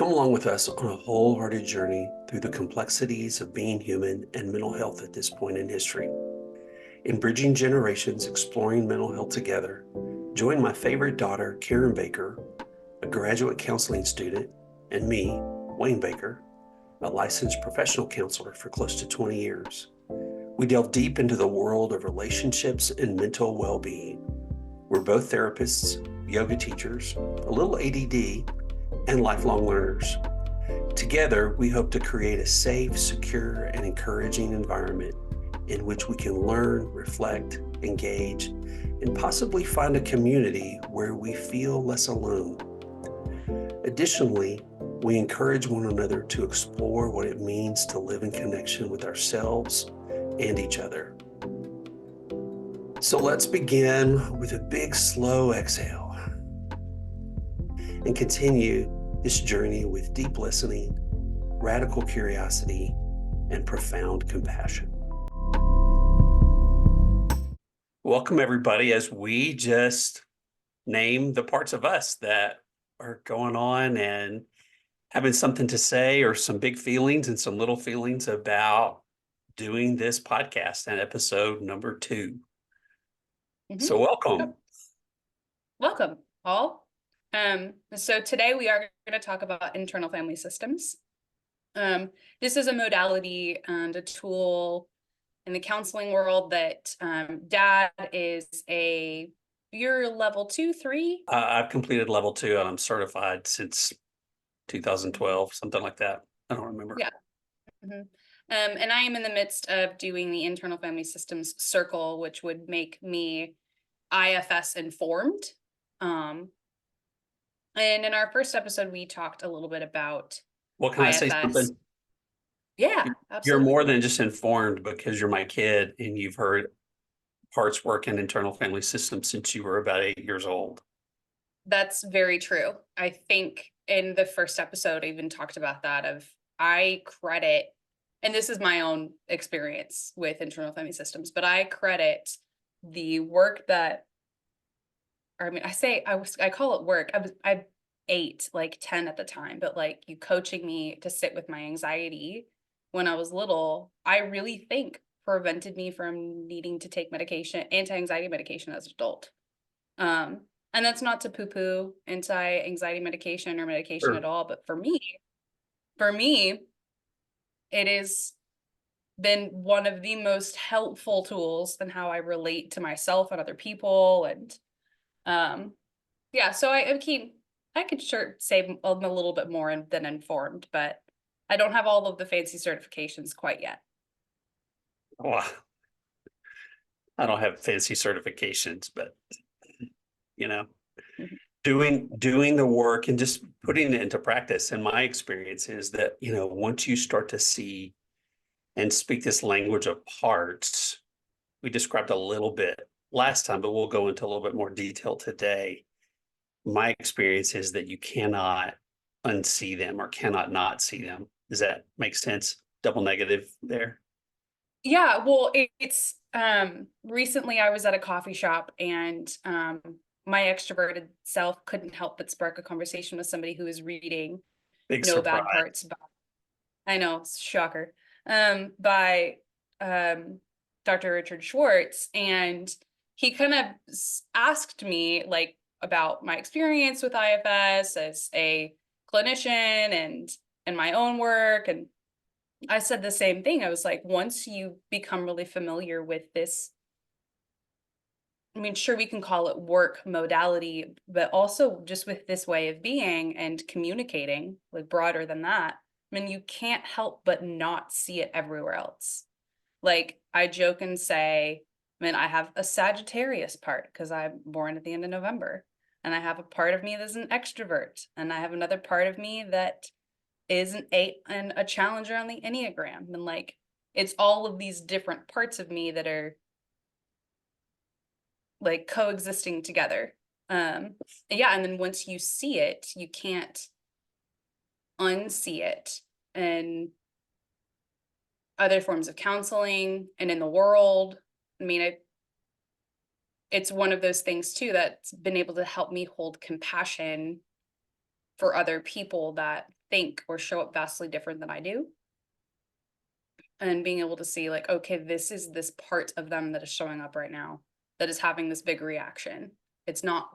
Come along with us on a wholehearted journey through the complexities of being human and mental health at this point in history. In Bridging Generations, Exploring Mental Health Together, join my favorite daughter, Karen Baker, a graduate counseling student, and me, Wayne Baker, a licensed professional counselor for close to 20 years. We delve deep into the world of relationships and mental well-being. We're both therapists, yoga teachers, a little ADD, and lifelong learners. Together, we hope to create a safe, secure, and encouraging environment in which we can learn, reflect, engage, and possibly find a community where we feel less alone. Additionally, we encourage one another to explore what it means to live in connection with ourselves and each other. So let's begin with a big, slow exhale and continue this journey with deep listening, radical curiosity, and profound compassion. Welcome, everybody, as we just name the parts of us that are going on and having something to say, or some big feelings and some little feelings about doing this podcast and episode number 2. So welcome. Welcome, all. So today we are going to talk about internal family systems. This is a modality and a tool in the counseling world that Dad is you're level 2, 3? I've completed level 2 and I'm certified since 2012, something like that. I don't remember. Yeah. And I am in the midst of doing the internal family systems circle, which would make me IFS informed. And in our first episode, we talked a little bit about Well, can IFS. I say something? Yeah, absolutely. You're more than just informed because you're my kid and you've heard parts work in internal family systems since you were about 8 years old. That's very true. I think in the first episode, I even talked about that I credit, and this is my own experience with internal family systems, but I credit the work that, I call it work. I 8, like 10 at the time, but like you coaching me to sit with my anxiety when I was little, I really think prevented me from needing to take medication, anti-anxiety medication as an adult. And that's not to poo-poo anti-anxiety medication or medication at all, but for me, it has been one of the most helpful tools in how I relate to myself and other people. And so I could sure say I'm a little bit more than informed, but I don't have all of the fancy certifications quite yet. Well, I don't have fancy certifications, but doing the work and just putting it into practice. And my experience is that, once you start to see and speak this language of parts, we described a little bit last time, but we'll go into a little bit more detail today. My experience is that you cannot unsee them or cannot not see them. Does that make sense? Double negative there? Yeah, well, it's recently I was at a coffee shop and my extroverted self couldn't help but spark a conversation with somebody who was reading Big No surprise. Bad Parts I know, shocker, by Dr. Richard Schwartz, and he kind of asked me like about my experience with IFS as a clinician and my own work, and I said the same thing. I was like, once you become really familiar with this, sure, we can call it work modality, but also just with this way of being and communicating, like broader than that, you can't help but not see it everywhere else. Like I joke and say, I have a Sagittarius part because I'm born at the end of November, and I have a part of me that's an extrovert, and I have another part of me that is an 8 and a challenger on the Enneagram. And like, it's all of these different parts of me that are like coexisting together. And then once you see it, you can't unsee it. And other forms of counseling and in the world, it's one of those things too that's been able to help me hold compassion for other people that think or show up vastly different than I do. And being able to see like, okay, this is this part of them that is showing up right now, that is having this big reaction. It's not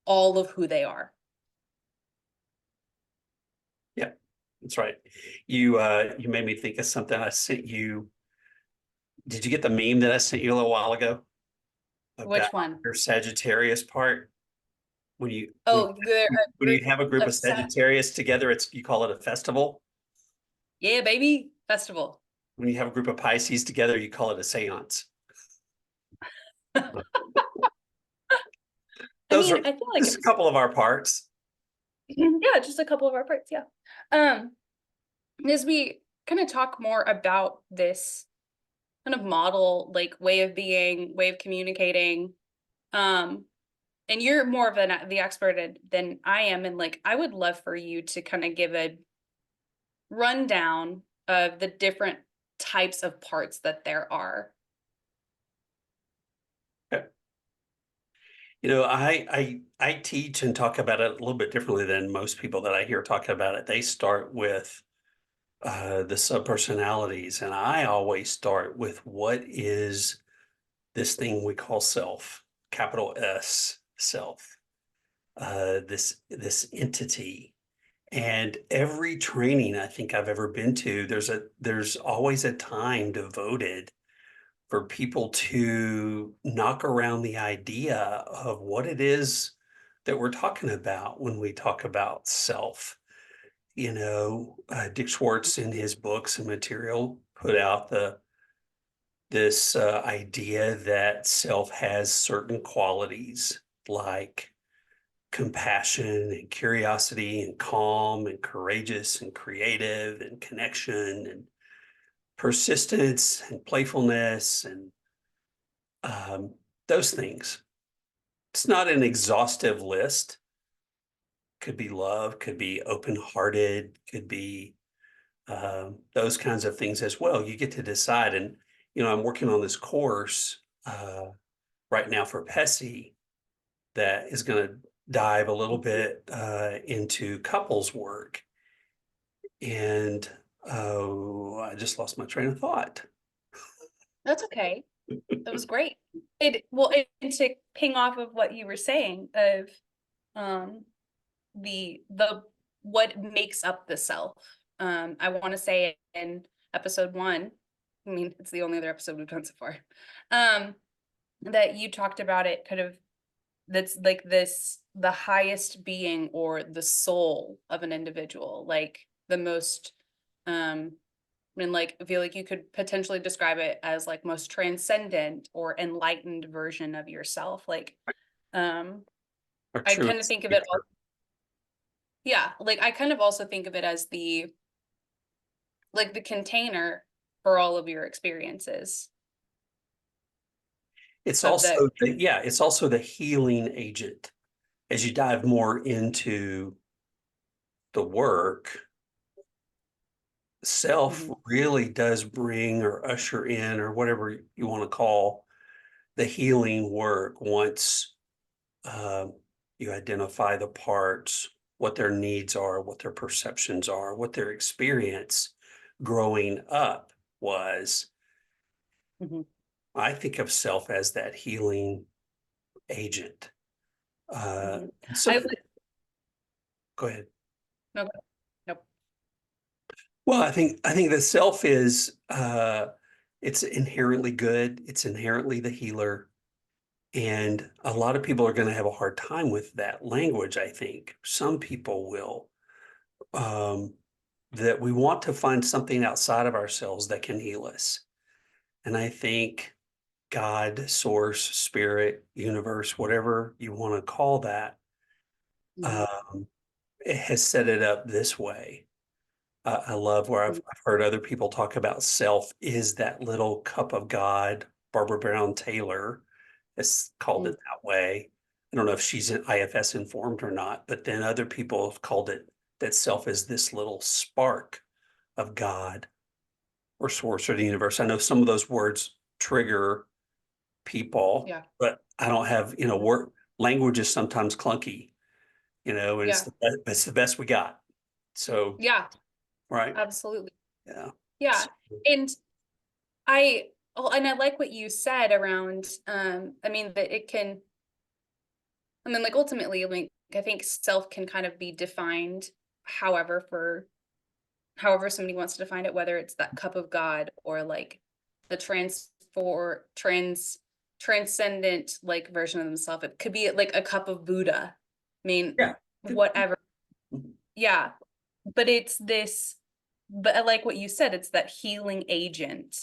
all of who they are. Yeah, that's right. You made me think of something I sent you. Did you get the meme that I sent you a little while ago about Which one? your Sagittarius part? When you Oh, they're a when group you have a group of of Sagittarius together, you call it a festival. yeah, baby festival. When you have a group of Pisces together, you call it a seance. I Those mean, are I feel like just a couple of our parts. yeah, just a couple of our parts, yeah. As we kind of talk more about this kind of model, like way of being, way of communicating, um, and you're more of the expert than I am, and like I would love for you to kind of give a rundown of the different types of parts that there are. You know, I teach and talk about it a little bit differently than most people that I hear talk about it. They start with the subpersonalities, and I always start with what is this thing we call self, capital S, self, this entity. And every training I think I've ever been to, there's always a time devoted for people to knock around the idea of what it is that we're talking about when we talk about self. You know, Dick Schwartz in his books and material put out this idea that self has certain qualities like compassion and curiosity and calm and courageous and creative and connection and persistence and playfulness and those things. It's not an exhaustive list. Could be love, could be open-hearted, could be those kinds of things as well. You get to decide. And, you know, I'm working on this course right now for PESI that is going to dive a little bit into couples work. And I just lost my train of thought. That's okay. That was great. And to ping off of what you were saying of um the what makes up the self. I want to say in episode 1, I mean it's the only other episode we've done so far, that you talked about it kind of, that's like this, the highest being or the soul of an individual, like the most and like I feel like you could potentially describe it as like most transcendent or enlightened version of yourself. Like Our I kind of truest think of it nature. yeah, like I kind of also think of it as the like the container for all of your experiences It's of the also, yeah, it's also the healing agent. As you dive more into the work, self Mhm, really does bring or usher in or whatever you want to call the healing work once uh, you identify the parts, what their needs are, what their perceptions are, what their experience growing up was. mhm. I think of self as that healing agent. Mhm. And I so, would go ahead. no, nope. Well, I think the self is it's inherently good. It's inherently the healer. And a lot of people are going to have a hard time with that language, I think. Some people will. Um, that we want to find something outside of ourselves that can heal us. And I think God, source, spirit, universe, whatever you want to call that, Mhm, um, it has set it up this way. I love where mhm, I've heard other people talk about self is that little cup of God. Barbara Brown Taylor has called mhm, it that way. I don't know if she's in IFS informed or not, but then other people have called it that self is this little spark of God or source or the universe. I know some of those words trigger people, yeah, but I don't have, mhm, word language is sometimes clunky, and yeah. it's the best we got. So, Yeah, right. absolutely. Yeah. Yeah. So, And I and I like what you said around I mean that it can, I mean, like, ultimately, I mean, I think self can kind of be defined however somebody wants to define it, whether it's that cup of God or like the transcendent like version of themselves. It could be like a cup of Buddha. I mean, yeah. whatever. Yeah. But it's this, but I like what you said, it's that healing agent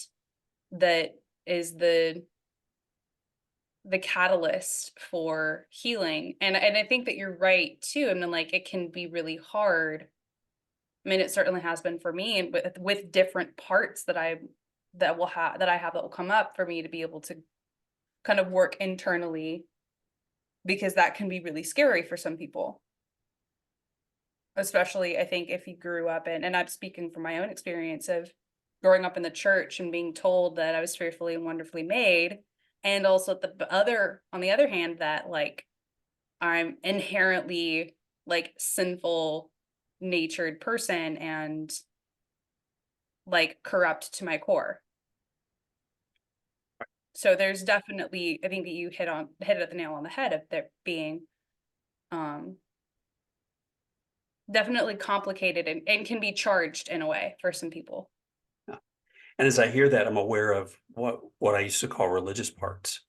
that is the catalyst for healing. And I think that you're right too. I mean, like, it can be really hard. I mean, it certainly has been for me, and with different parts that I have that will come up for me to be able to kind of work internally, because that can be really scary for some people. Especially, I think, if you grew up in, and I'm speaking from my own experience of growing up in the church and being told that I was fearfully and wonderfully made, and also on the other hand, that like I'm inherently like sinful natured person and like corrupt to my core. So there's definitely, I think that you hit it at the nail on the head of there being um definitely complicated and can be charged in a way for some people. Yeah. And as I hear that, I'm aware of what I used to call religious parts.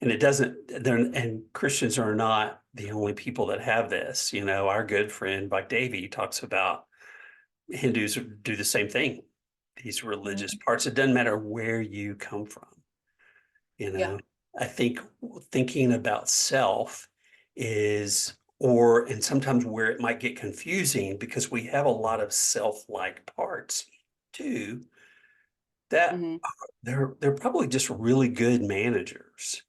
And it doesn't, and Christians are not the only people that have this. You know, our good friend, like Davy, talks about Hindus do the same thing. These religious Mhm. parts, it doesn't matter where you come from. You Yeah. know, I think thinking about self is, and sometimes where it might get confusing because we have a lot of self-like parts too, that Mhm. they're probably just really good managers.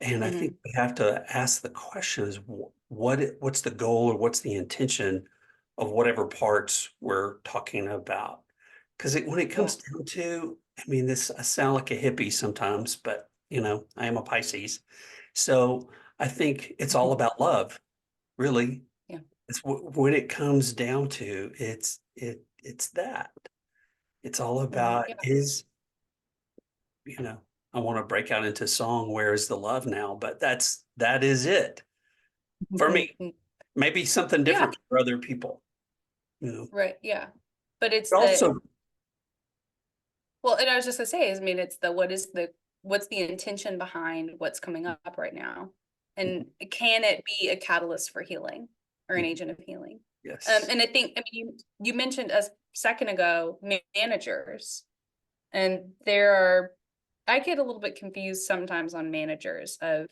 And I think Mhm. we have to ask the question is what's the goal or what's the intention of whatever parts we're talking about? Because when it Yeah. comes down to, I mean, I sound like a hippie sometimes, but I am a Pisces. So I think it's all about love, really. Yeah. It's when it comes down to it's that. It's all Mhm. about Yeah. you know, I want to break out into song, Where is the Love Now? But that is it for me. Mhm. Maybe something Yeah. different for other people, you know. Right. Yeah. But it's But the, also, well, and I was just gonna say is, I mean, it's the what's the intention behind what's coming up right now, and can it be a catalyst for healing or an agent of healing? yes. And I think, I mean, you mentioned a second ago managers, and there are, I get a little bit confused sometimes on managers of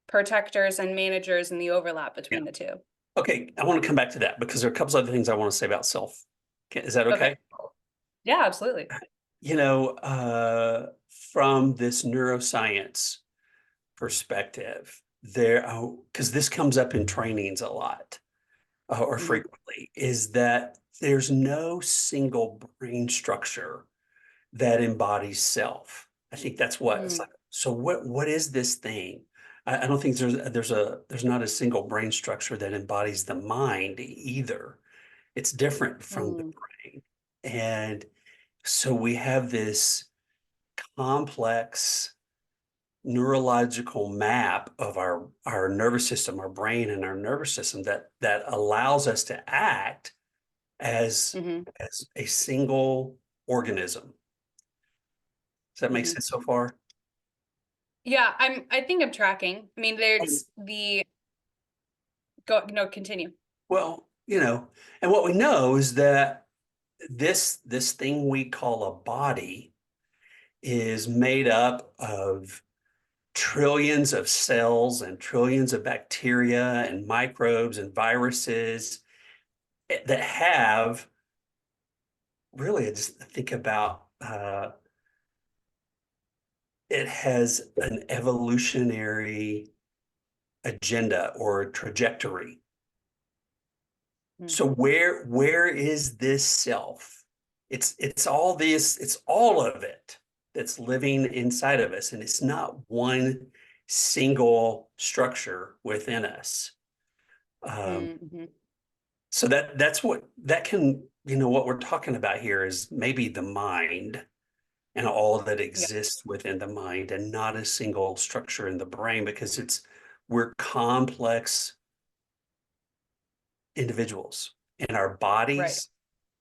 protectors and managers and the overlap Yeah. between the two. Okay. I want to come back to that because there are a couple other things I want to say about self. Okay, is that Okay. okay? Yeah, absolutely. You know, from this neuroscience perspective, because this comes up in trainings a lot or Mhm. frequently, is that there's no single brain structure that embodies self. I think that's what it's Mm, like. So what is this thing? I don't think there's not a single brain structure that embodies the mind either. It's different from the mm, brain. And so we have this complex neurological map of our nervous system, our brain and our nervous system that allows us to act as mhm, as a single organism. Does that make mhm. sense so far? Yeah, I think I'm tracking. I mean, And, there's the go no, continue. well, and what we know is that this thing we call a body is made up of trillions of cells and trillions of bacteria and microbes and viruses that have really, I just think about it has an evolutionary agenda or trajectory. Mm, So where is this self? It's all this, it's all of it that's living inside of us, and it's not one single structure within us. Um, mhm. So that's what that can, what we're talking about here is maybe the mind and all that Yeah. exists within the mind and not a single structure in the brain because we're complex individuals in our Right. bodies,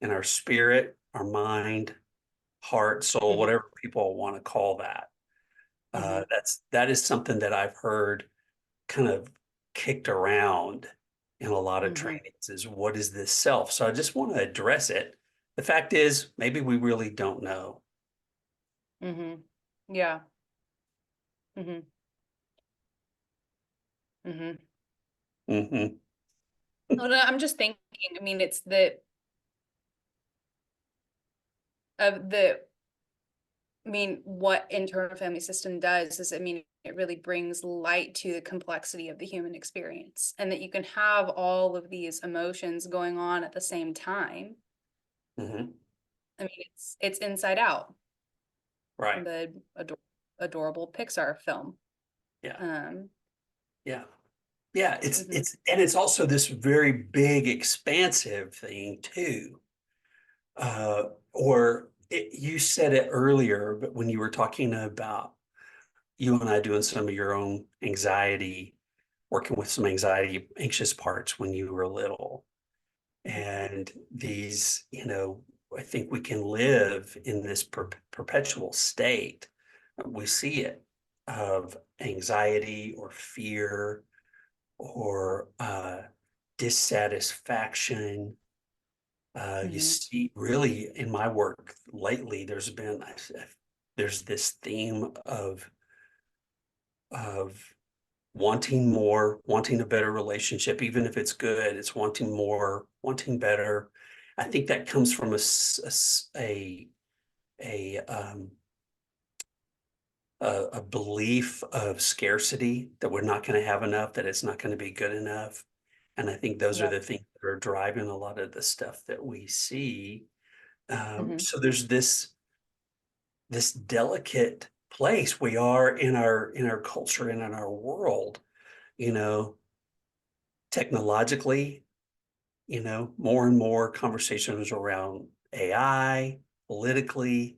in our spirit, our mind, heart, soul, Hmm. whatever people want to call that. Hmm. That is something that I've heard kind of kicked around in a lot of Hmm. trainings is what is this self? So I just want to address it. The fact is, maybe we really don't know. Hmm. Yeah. Hmm. Hmm. Hmm. Oh, no, I'm just thinking, I mean, it's the I mean, what internal family system does is, I mean, it really brings light to the complexity of the human experience, and that you can have all of these emotions going on at the same time. Hmm. I mean, it's Inside Out, Right. the adorable Pixar film. Yeah. Um, Yeah. Yeah. mhm. And it's also this very big, expansive thing too. You said it earlier, but when you were talking about you and I doing some of your own anxiety, working with some anxiety, anxious parts when you were little. Mhm. And I think we can live in this perpetual state. We see it of anxiety or fear or dissatisfaction. You Mhm. see, really, in my work lately, there's this theme of wanting more, wanting a better relationship, even if it's good, it's wanting more, wanting better. I think that comes from a, um, a belief of scarcity that we're not going to have enough, that it's not going to be good enough. And I think those are Yep. the things that are driving a lot of the stuff that we see. Mhm. So there's this delicate place we are in our culture and in our world, you know, technologically, more and more conversations around AI, politically,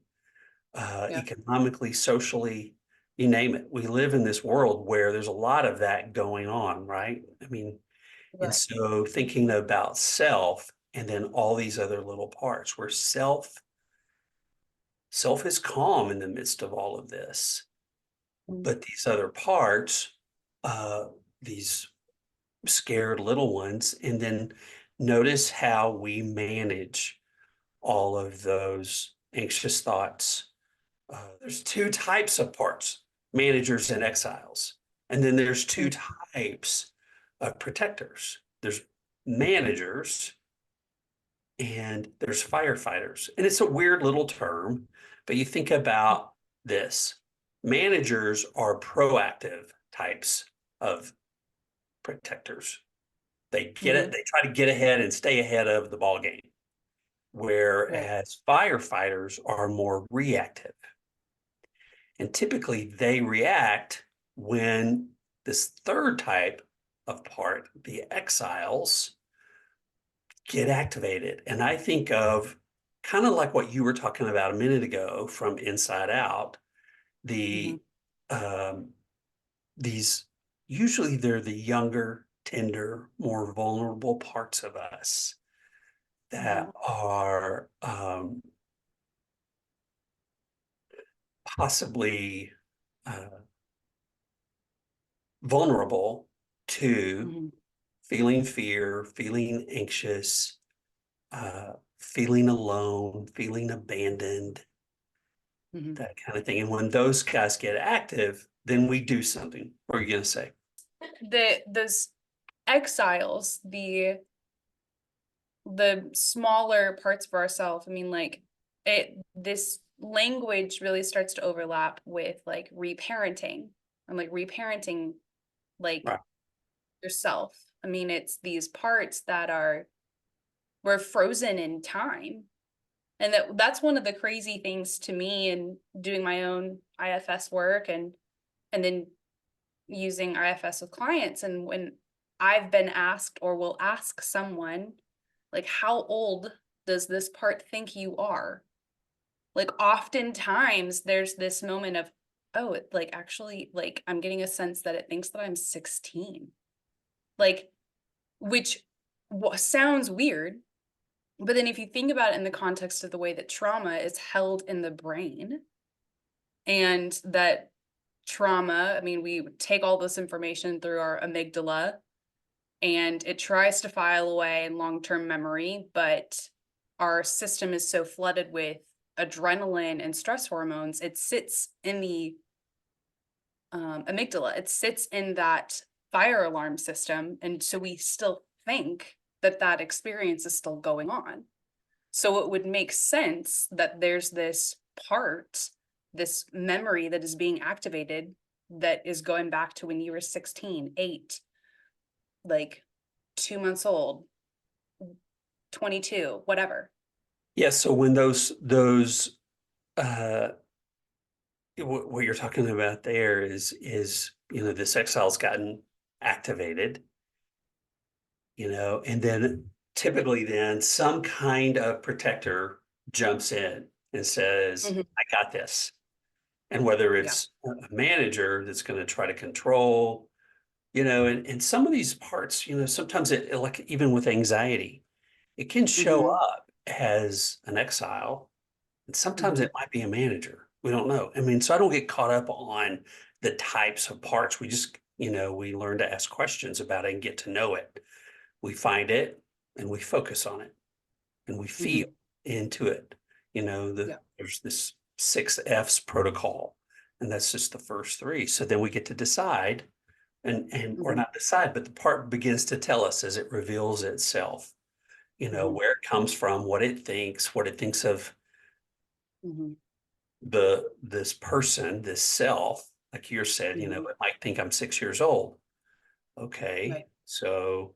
Yeah. economically, socially, you name it. We live in this world where there's a lot of that going on, right? I mean, and Right. so thinking about self and then all these other little parts where self is calm in the midst of all of this, Mhm. but these other parts, these scared little ones, and then notice how we manage all of those anxious thoughts. There's two types of parts, managers and exiles. And then there's two Mhm. types of protectors. There's managers and there's firefighters. And it's a weird little term, but you think about this. Managers are proactive types of protectors. They get it, Mhm. they try to get ahead and stay ahead of the ball game. Right. Whereas firefighters are more reactive. And typically they react when this third type of part, the exiles, get activated. And I think of kind of like what you were talking about a minute ago from Inside Out, Mhm. the um, these usually they're the younger, tender, more vulnerable parts of us that Mhm. are possibly uh, vulnerable to Mhm. feeling fear, feeling anxious, feeling alone, feeling abandoned, Mhm. that kind of thing. And when those guys get active, then we do something. What are you going to say? Those exiles, the smaller parts of ourselves, I mean, like, this language really starts to overlap with like reparenting and like reparenting like Right. yourself. I mean, it's these parts that were frozen in time. And that's one of the crazy things to me in doing my own IFS work, and then using IFS with clients. And when I've been asked or will ask someone, Like, how old does this part think you are? Like, oftentimes there's this moment of, oh, it, like, actually, like, I'm getting a sense that it thinks that I'm 16. Like, which sounds weird, but then if you think about it in the context of the way that trauma is held in the brain, and that trauma, I mean, we take all this information through our amygdala and it tries to file away in long-term memory, but our system is so flooded with adrenaline and stress hormones, it sits in the amygdala. It sits in that fire alarm system, and so we still think that that experience is still going on. So it would make sense that there's this part, this memory that is being activated that is going back to when you were 16, 8, like 2 months old, 22, whatever. Yeah, so when uh what you're talking about there is this exile's gotten activated, and then typically then some kind of protector jumps in and says, Mhm. I got this. And whether Yeah. it's a manager that's going to try to control, and some of these parts, sometimes like even with anxiety, it can show Mhm. up as an exile, and sometimes it Mhm. might be a manager. We don't know. I mean, so I don't get caught up on the types of parts. We just, we learn to ask questions about it and get to know it. We find it and we focus on it and we feel Mhm. into it. Yeah. There's this 6 F's protocol, and that's just the first three. So then we get to decide, and or Mhm. not decide, but the part begins to tell us as it reveals itself, Mhm. where it comes from, what it thinks of Mhm. this person, this self. Like you said, Mhm. it might think I'm 6 years old. Okay, Right. so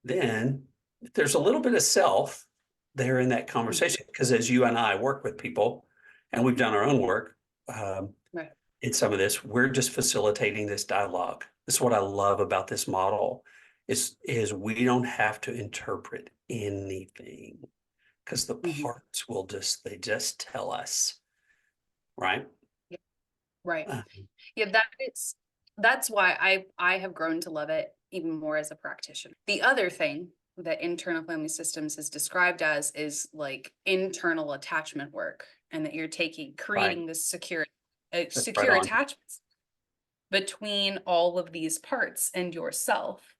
then if there's a little bit of self there in that Mhm. conversation, because as you and I work with people and we've done our own work Right. in some of this, we're just facilitating this dialogue. This is what I love about this model is we don't have to interpret anything because the Mhm. parts they just tell us, right? Yeah. Right. Uh, Yeah, that's why I have grown to love it even more as a practitioner. The other thing that internal family systems is described as is like internal attachment work, and that you're right. creating this That's right secure on. attachments between all of these parts and yourself.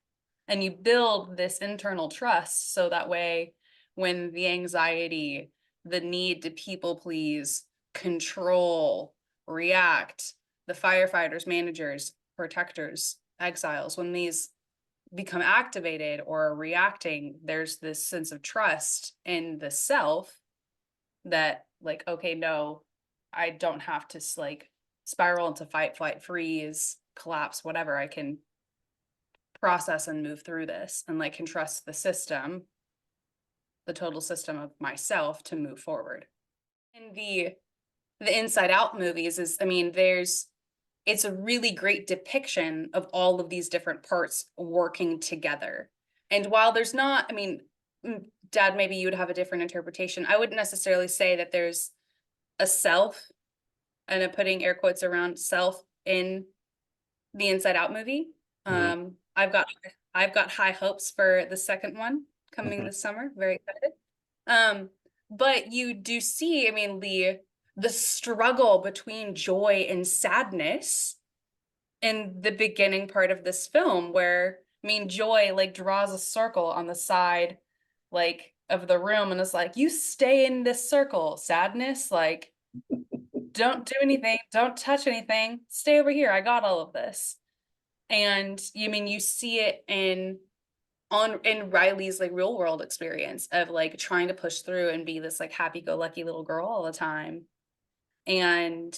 And you build this internal trust so that way when the anxiety, the need to people please, control, react, the firefighters, managers, protectors, exiles, when these become activated or are reacting, there's this sense of trust in the self that, like, okay, no, I don't have to like spiral into fight, flight, freeze, collapse, whatever. I can process and move through this, and like can trust the system, the total system of myself, to move forward. And the Inside Out movies is, I mean, it's a really great depiction of all of these different parts working together. And while there's not, I mean, Dad, maybe you would have a different interpretation. I wouldn't necessarily say that there's a self, and I'm putting air quotes around self, in the Inside Out movie. Mhm, Um, I've got I've got high hopes for the second one coming mhm. this summer. Very excited. Um, but you do see, I mean, the struggle between joy and sadness in the beginning part of this film, where, I mean, joy like draws a circle on the side like of the room and is like, you stay in this circle. Sadness, like, don't do anything, don't touch anything, stay over here. I got all of this. And you mean you see it in Riley's like real world experience of like trying to push through and be this like happy go lucky little girl all the time. And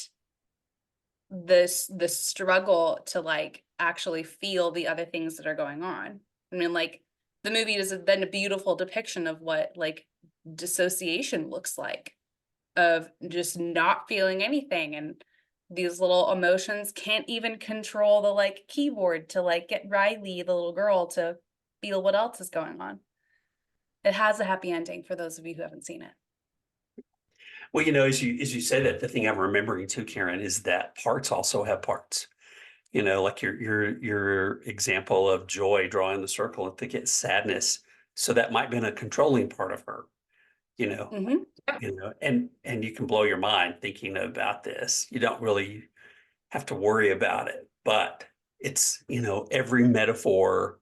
the struggle to like actually feel the other things that are going on. I mean, like, the movie is then a beautiful depiction of what like dissociation looks like, of just not feeling anything, and these little emotions can't even control the like keyboard to like get Riley, the little girl, to feel what else is going on. It has a happy ending for those of you who haven't seen it. Well, as you say that, the thing I'm remembering too, Karen, is that parts also have parts. Like your example of Joy drawing the circle and think it's sadness. So that might have been a controlling part of her, you know, Yep. and you can blow your mind thinking about this. You don't really have to worry about it, but it's, every metaphor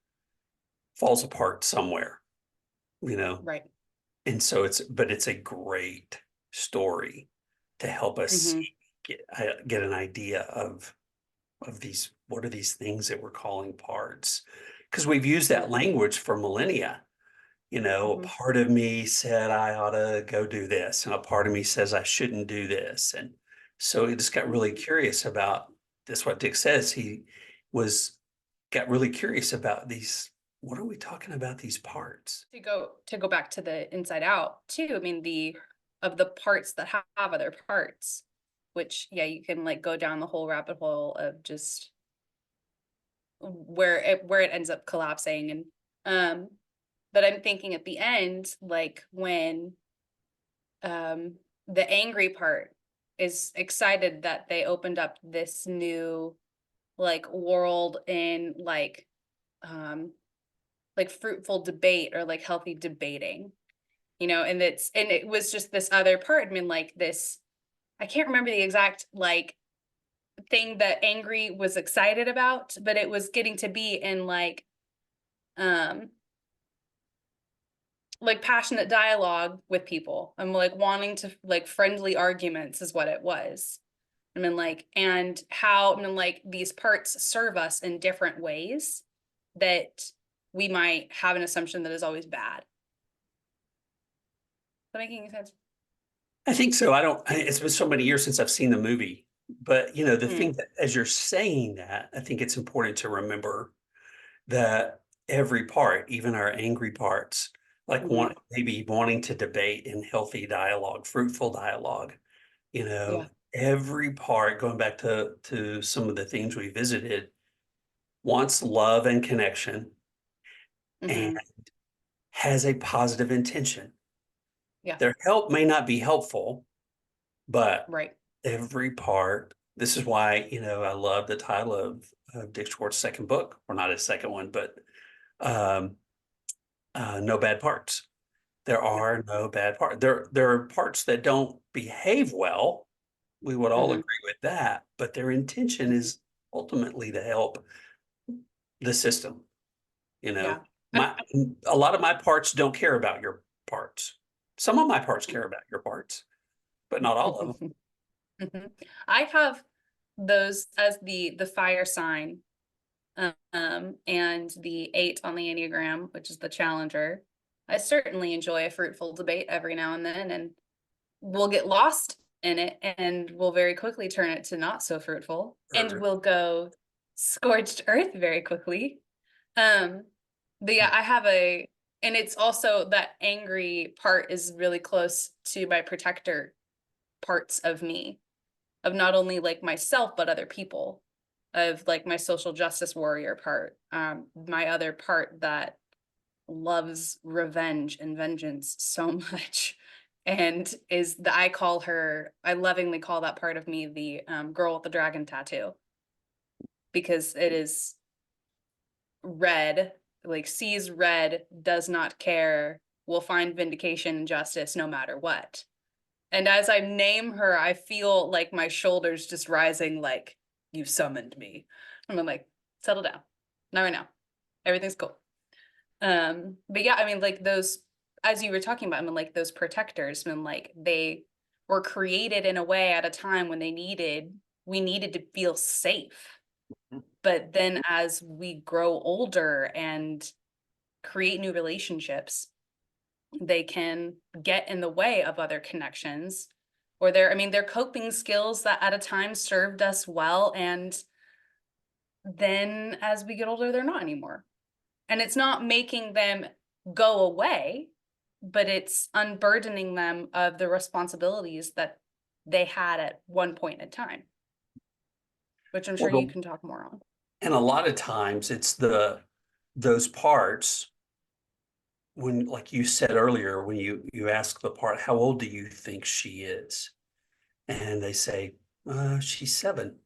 falls apart somewhere, you know, Right. and so but it's a great story to help us Hmm. get an idea of these, what are these things that we're calling parts? Because we've used Yeah. that language for millennia. A Hmm. part of me said I ought to go do this, and a part of me says I shouldn't do this. And so he just got really curious about this. What Dick says, he was got really curious about these. What are we talking about? These parts. To go back to the inside out too. I mean, the parts that have other parts, which yeah, you can like go down the whole rabbit hole of just where it ends up collapsing. And but I'm thinking at the end, like when um the angry part is excited that they opened up this new like world in um like fruitful debate or like healthy debating, and it was just this other part. I mean, like this, I can't remember the exact like thing that angry was excited about, but it was getting to be in um like passionate dialogue with people. I'm like wanting to like friendly arguments is what it was. I mean, like, and how, I mean, like, these parts serve us in different ways that we might have an assumption that is always bad. Is that making any sense? I think so. It's been so many years since I've seen the movie, but the thing Mm, that, as you're saying that, I think it's important to remember that every part, even our angry parts, like hmm. maybe wanting to debate in healthy dialogue, fruitful dialogue, Yeah. every part, going back to some of the themes we visited, wants love and connection and Hmm. has a positive intention. Yeah. Their help may not be helpful, but Right. every part. This is why, I love the title of Dick Schwartz's second book, or not his second one, but um, No Bad Parts. There Yeah. are no bad parts. There are parts that don't behave well. We would all Hmm. agree with that, but their intention is ultimately to help the system. You Yeah. know, my a lot of my parts don't care about your parts. Some of my parts care about your parts, but not all of them. Mhm. I have those as the fire sign, and the 8 on the Enneagram, which is the challenger. I certainly enjoy a fruitful debate every now and then, and we'll get lost in it and we'll very quickly turn it to not so fruitful, and Or- we'll go scorched earth very quickly. Um, but yeah, I have and it's also that angry part is really close to my protector parts of me, of not only like myself, but other people, of like my social justice warrior part, my other part that loves revenge and vengeance so much. And I lovingly call that part of me the girl with the dragon tattoo, because it is red, like sees red, does not care, will find vindication and justice no matter what. And as I name her, I feel like my shoulders just rising, like, you summoned me. I'm like, settle down. Not right now. Everything's cool. But yeah, I mean, like those, as you were talking about, I mean, like those protectors, I mean, like they were created in a way at a time when we needed to feel safe. But then as we grow older and create new relationships, they can get in the way of other connections, or their coping skills that at a time served us well, and then as we get older they're not anymore. And it's not making them go away, but it's unburdening them of the responsibilities that they had at one point in time, which I'm sure you Well, can talk more on. and a lot of times it's those parts when, like you said earlier, when you ask the part, how old do you think she is? And they say, she's 7.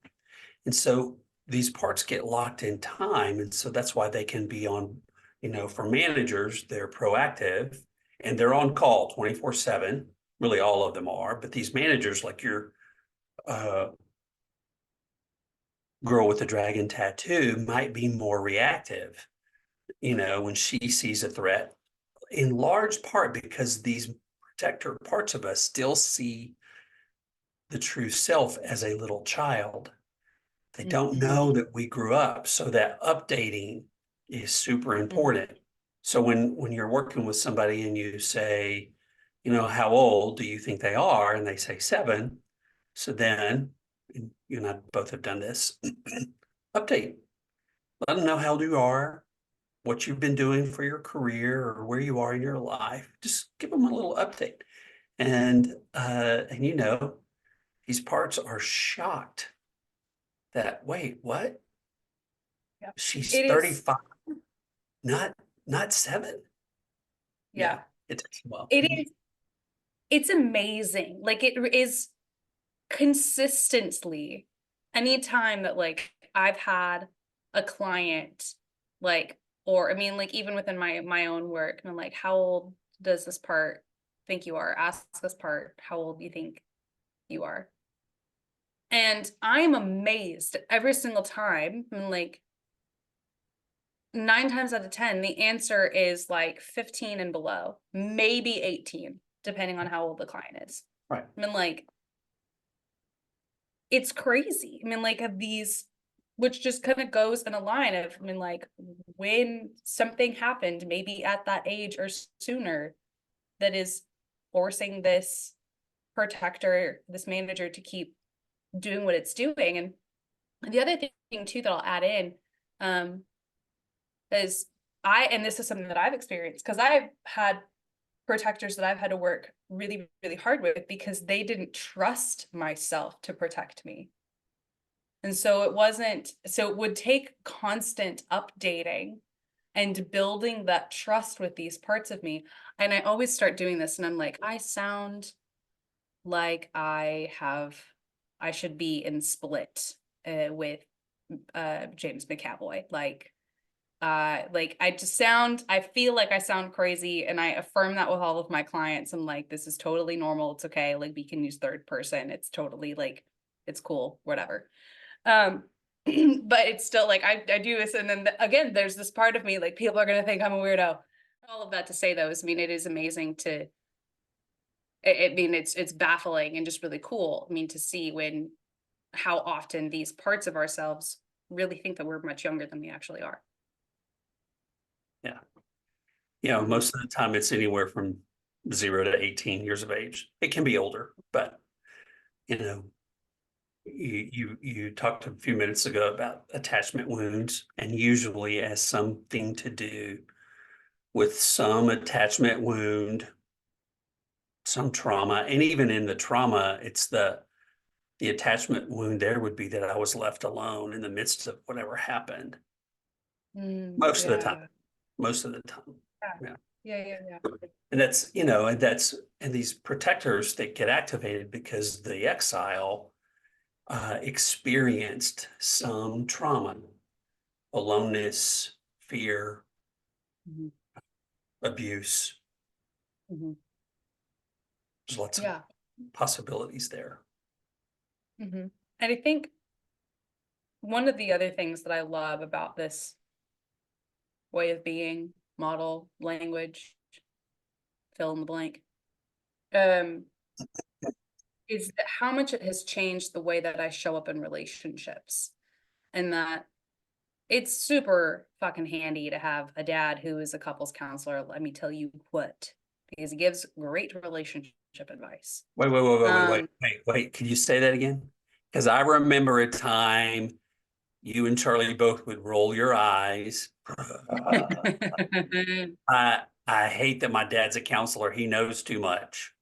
And so these parts get locked in time. And so that's why they can be on, for managers, they're proactive and they're on call 24/7. Really, all of them are. But these managers, like your uh, girl with the dragon tattoo, might be more reactive, when she sees a threat, in large part because these protector parts of us still see the true self as a little child. They don't know that we grew up. So that updating is super important. So when you're working with somebody and you say, how old do you think they are? And they say 7. So then, and you and I both have done this, update. Let them know how old you are, what you've been doing for your career or where you are in your life. Just give them a little update. And these parts are shocked that, wait, what? Yeah. She's It is. 35, not 7. Yeah. It takes a while. It is. It's amazing. Like it is consistently anytime that like I've had a client like, or I mean, like even within my own work, and I'm like, how old does this part think you are? Ask this part, how old do you think you are? And I'm amazed every single time. I'm like, 9 times out of 10, the answer is like 15 and below, maybe 18, depending on how old the client is. Right. I mean, like, it's crazy. I mean, like, of these, which just kind of goes in a line of, I mean, like, when something happened, maybe at that age or sooner, that is forcing this protector, this manager to keep doing what it's doing. And the other thing, too, that I'll add in, is and this is something that I've experienced, because I've had protectors that I've had to work really, really hard with because they didn't trust myself to protect me. And so it would take constant updating and building that trust with these parts of me. And I always start doing this and I'm like, I sound like I should be in Split with James McAvoy. Like I feel like I sound crazy, and I affirm that with all of my clients. I'm like, this is totally normal. It's okay. Like we can use third person. It's totally like, it's cool, whatever. But it's still like, I do this. And then again, there's this part of me, like people are going to think I'm a weirdo. All of that to say though, is, I mean, it is amazing I mean, it's baffling and just really cool. I mean, to see how often these parts of ourselves really think that we're much younger than we actually are. Yeah. Mhm. Most of the time it's anywhere from 0 to 18 years of age. It can be older, but you talked a few minutes ago about attachment wounds, and usually has something to do with some attachment wound, some trauma. And even in the trauma, it's the attachment wound there would be that I was left alone in the midst of whatever happened. Most of the time. Yeah. Most of the time. Yeah. Yeah. Yeah. And and these protectors that get activated because the exile experienced some trauma, aloneness, fear, Mhm. abuse. Mhm. There's lots of Yeah. possibilities there. And I think one of the other things that I love about this way of being, model, language, fill in the blank, um, is that how much it has changed the way that I show up in relationships. And that it's super fucking handy to have a dad who is a couples counselor, let me tell you what, because he gives great relationship advice. Wait. Can you say that again? Because I remember a time you and Charlie both would roll your eyes. I hate that my dad's a counselor. He knows too much.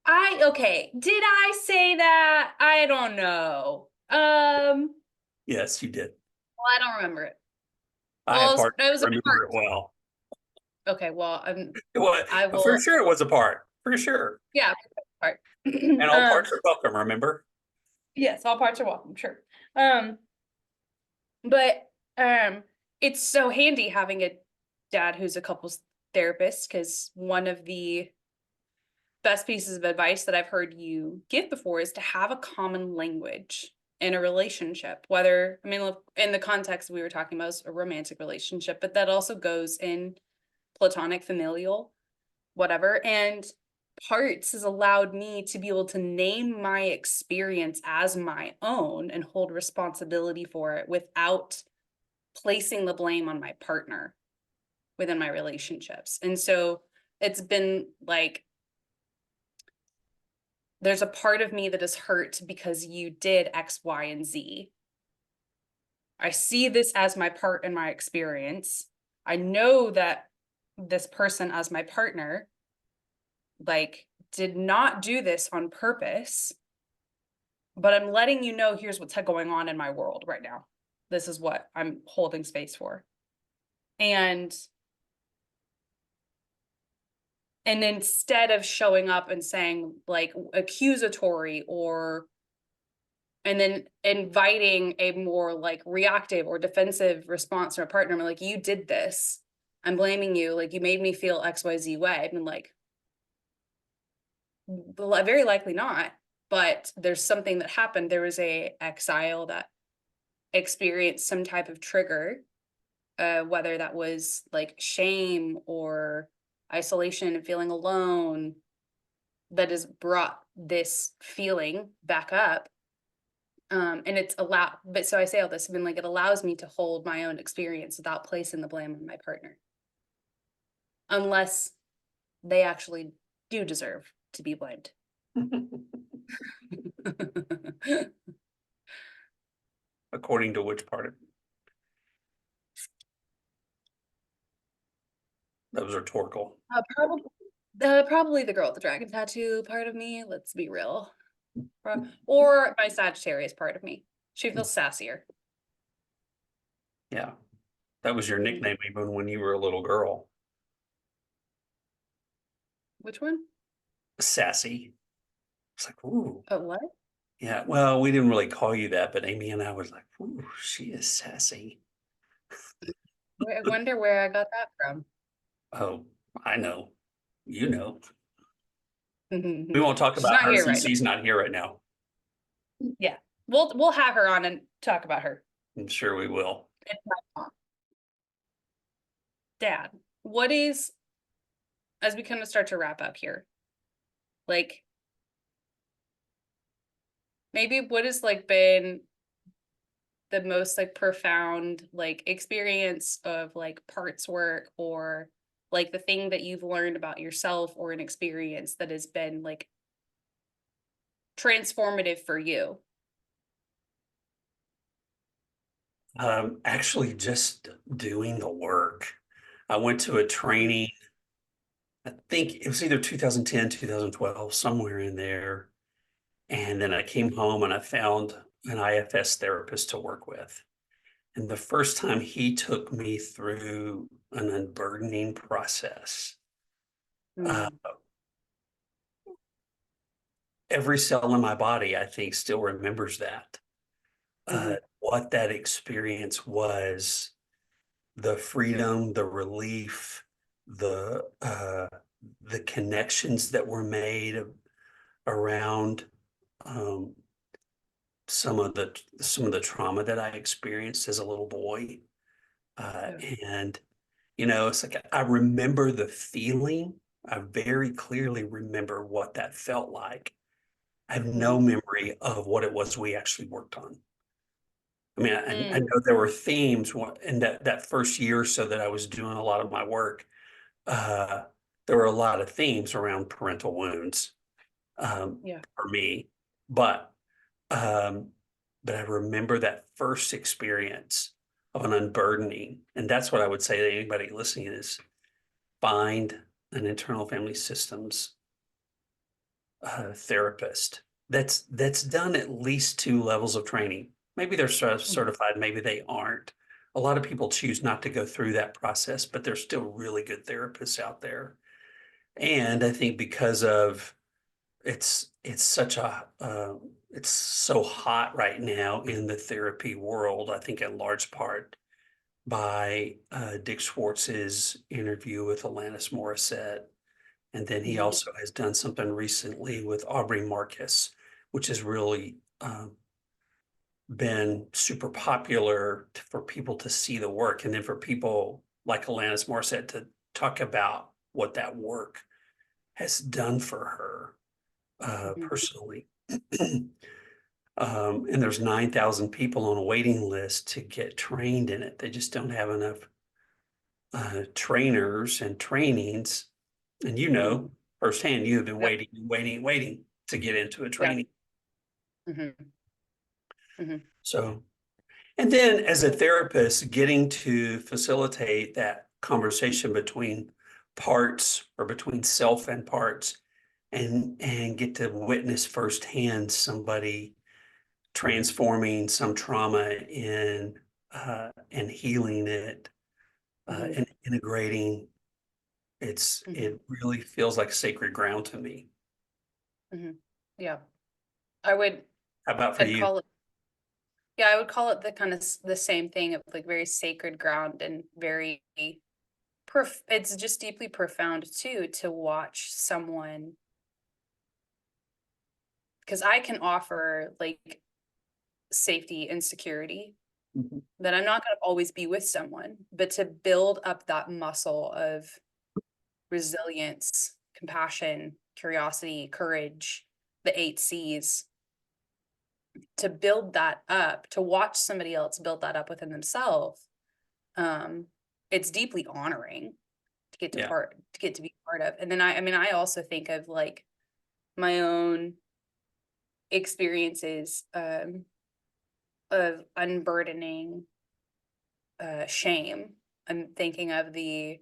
Okay, did I say that? I don't know. Yes, you did. Well, I don't remember it. I Well, have hard it was to a remember part. it well. Okay, well, I For will, sure it was a part, for sure. yeah, part. And all parts are welcome, remember? Yes, all parts are welcome, sure. Um, but it's so handy having a dad who's a couples therapist, because one of the best pieces of advice that I've heard you give before is to have a common language in a relationship. Whether, I mean, look, in the context we were talking about is a romantic relationship, but that also goes in platonic, familial, whatever. And parts has allowed me to be able to name my experience as my own and hold responsibility for it without placing the blame on my partner within my relationships. And so it's been like, there's a part of me that is hurt because you did X, Y, and Z. I see this as my part in my experience. I know that this person as my partner, like, did not do this on purpose, but I'm letting you know here's what's going on in my world right now. This is what I'm holding space for. And instead of showing up and saying like accusatory or and then inviting a more like reactive or defensive response from a partner, I'm like, you did this. I'm blaming you. Like, you made me feel XYZ way. And like, very likely not. But there's something that happened. There was a exile that experienced some type of trigger, whether that was like shame or isolation and feeling alone, that has brought this feeling back up. And it's allowed, but so I say all this, I mean, like, it allows me to hold my own experience without placing the blame on my partner, unless they actually do deserve to be blamed. According to which part of that was rhetorical. Probably the girl with the dragon tattoo part of me, let's be real. Or my Sagittarius part of me. She feels sassier. Yeah. That was your nickname even when you were a little girl. Which one? Sassy. It's like, ooh. Oh, what? Yeah. Well, we didn't really call you that, but Amy and I was like, ooh, she is sassy. I wonder where I got that from. Oh, I know. You know. We won't talk She's about not her here since right she's not here right now. now. Yeah. We'll have her on and talk about her. I'm sure we will. It's my mom. Dad, what is, as we kind of start to wrap up here, like, maybe what has like been the most like profound like experience of like parts work, or like the thing that you've learned about yourself or an experience that has been like transformative for you? Actually, just doing the work. I went to a training, I think it was either 2010, 2012, somewhere in there. And then I came home and I found an IFS therapist to work with. And the first time he took me through an unburdening process, uh, Mm, every cell in my body, I think, still remembers that. mm-hmm, What that experience was, the freedom, the relief, the connections that were made around um, some of the trauma that I experienced as a little boy. yeah. And it's like I remember the feeling. I very clearly remember what that felt like. I have no Mm, memory of what it was we actually worked on. I mean, I mm, know there were themes in that first year or so that I was doing a lot of my work. Uh, there were a lot of themes around parental wounds yeah. for me, but um, I remember that first experience of an unburdening, and that's what I would say to anybody listening is find an internal family systems therapist that's done at least 2 levels of training. Maybe they're Mhm. certified, maybe they aren't. a lot of people choose not to go through that process, but there's still really good therapists out there. And I think because of it's such a it's so hot right now in the therapy world, I think in large part by Dick Schwartz's interview with Alanis Morissette. And then he Mhm. also has done something recently with Aubrey Marcus, which has really been super popular for people to see the work. And then for people like Alanis Morissette to talk about what that work has done for her Mhm. personally. And there's 9,000 people on a waiting list to get trained in it. They just don't have enough trainers and trainings. And you Mhm. know firsthand, you have been Yep. waiting, waiting, waiting to get into a Yeah. training. Mhm. Mhm. So, and then as a therapist, getting to facilitate that conversation between parts or between self and parts and get to witness firsthand somebody transforming some trauma in and healing it Mhm. and integrating Mhm. it really feels like sacred ground to me. Mhm. Yeah. I would How about for I'd you? call it yeah, I would call it the kind of the same thing of like very sacred ground and very it's just deeply profound too to watch someone, because I can offer like safety and security, Mhm. that I'm not going to always be with someone, but to build up that muscle of resilience, compassion, curiosity, courage, the 8 C's, to build that up, to watch somebody else build that up within themselves, um, it's deeply honoring Yeah, to get to be part of. And then I mean, I also think of like my own experiences, of unburdening shame. I'm thinking of the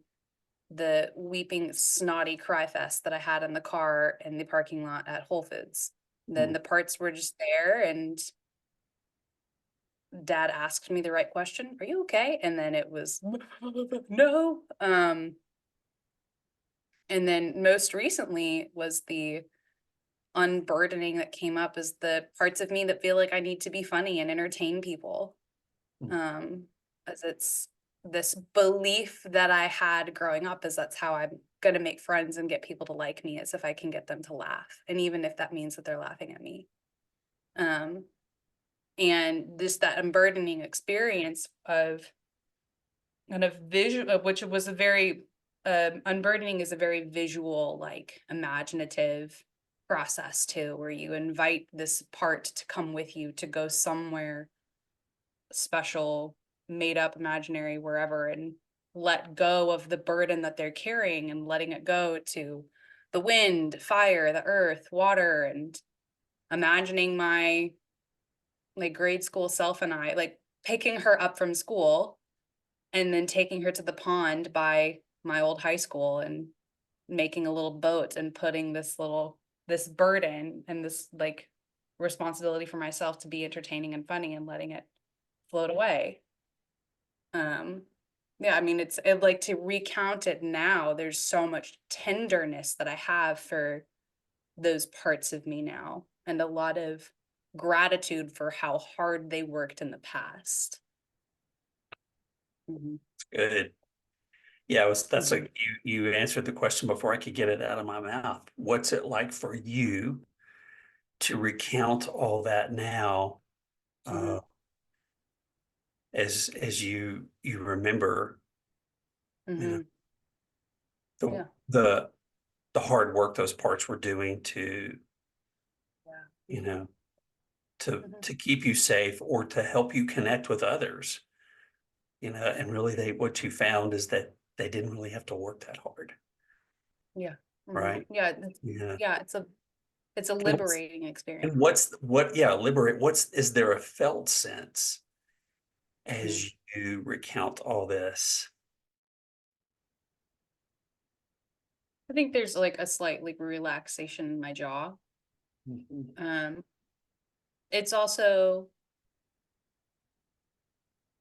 weeping snotty cry fest that I had in the car in the parking lot at Whole Foods. Then mm, the parts were just there, and dad asked me the right question, "Are you okay?" And then it was no. And then most recently was the unburdening that came up is the parts of me that feel like I need to be funny and entertain people. mm, Um, as it's this belief that I had growing up is that's how I'm gonna make friends and get people to like me, is if I can get them to laugh. And even if that means that they're laughing at me. Um, and just that unburdening experience of kind of visual, which was a very unburdening is a very visual, like imaginative process too, where you invite this part to come with you to go somewhere special, made up, imaginary, wherever, and let go of the burden that they're carrying and letting it go to the wind, fire, the earth, water, and imagining my like grade school self and I like picking her up from school and then taking her to the pond by my old high school and making a little boat and putting this burden and this like responsibility for myself to be entertaining and funny and letting it float away. Um, yeah, I mean, like to recount it now, there's so much tenderness that I have for those parts of me now, and a lot of gratitude for how hard they worked in the past. Mhm. good. Yeah, that's Mhm. like you answered the question before I could get it out of my mouth. What's it like for you to recount all that now, uh, Mhm. as you remember, you know, Mhm. the Yeah. the the hard work those parts were doing to, Yeah. you know, Mhm. to keep you safe or to help you connect with others, and really what you found is that they didn't really have to work that hard, Yeah. Mhm. right? Yeah, Yeah. yeah, it's a And what's liberating experience. and what's what yeah, liberate what's is there a felt sense Mhm. as you recount all this? I think there's like a slight like relaxation in my jaw. Mhm. Um, it's also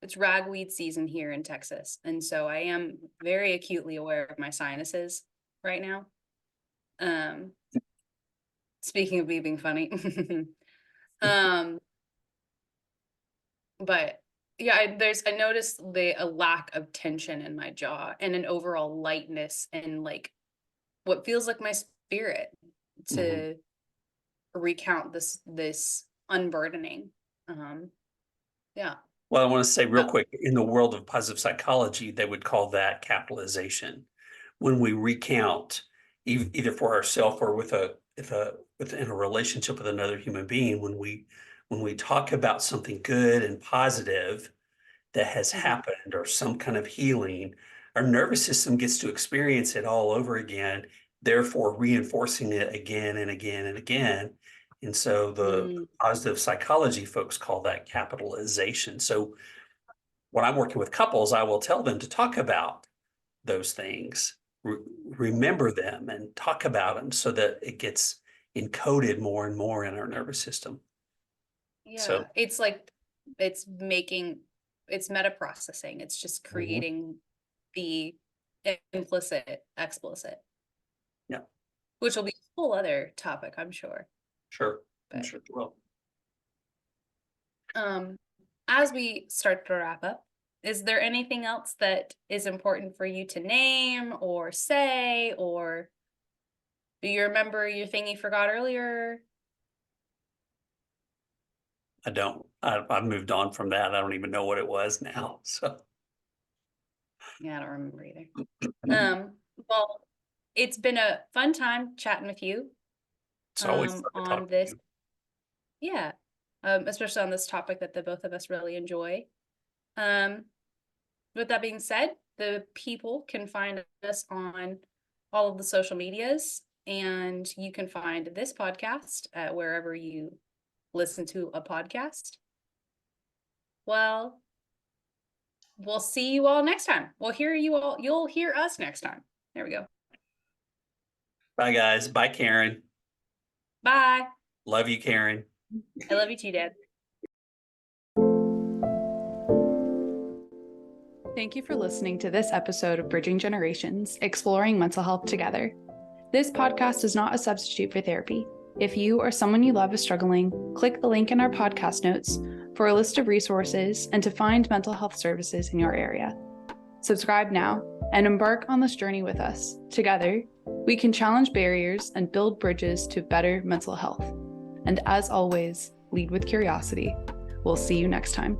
it's ragweed season here in Texas. And so I am very acutely aware of my sinuses right now. Speaking of me being funny. But yeah, I noticed a lack of tension in my jaw and an overall lightness and like what feels like my spirit to recount this unburdening. Yeah. Well, I want to say real Oh. quick, in the world of positive psychology, they would call that capitalization. When we recount, either for ourselves or within a relationship with another human being, when we talk about something good and positive that has happened or some kind of healing, our nervous system gets to experience it all over again, therefore reinforcing it again and again and again. And so the positive psychology folks call that capitalization. So when I'm working with couples, I will tell them to talk about those things, remember them and talk about them so that it gets encoded more and more in our nervous system. Yeah, So it's like it's meta processing. It's just creating the implicit, explicit. Yeah. Which will be a whole other topic, I'm sure. Sure. I'm But sure it will. as we start to wrap up, is there anything else that is important for you to name or say, or do you remember your thing you forgot earlier? I don't. I've moved on from that. I don't even know what it was now. So Yeah, I don't remember either. Well, it's been a fun time chatting with you it's always fun to on talk to this. you. Yeah. Especially on this topic that the both of us really enjoy. With that being said, the people can find us on all of the social medias, and you can find this podcast at wherever you listen to a podcast. Well, we'll see you all next time. We'll hear you all. You'll hear us next time. There we go. Bye, guys. Bye, Karen. Bye. Love you, Karen. I love you too, Dad. Thank you for listening to this episode of Bridging Generations, Exploring Mental Health Together. This podcast is not a substitute for therapy. If you or someone you love is struggling, click the link in our podcast notes for a list of resources and to find mental health services in your area. Subscribe now and embark on this journey with us. Together, we can challenge barriers and build bridges to better mental health. And as always, lead with curiosity. We'll see you next time.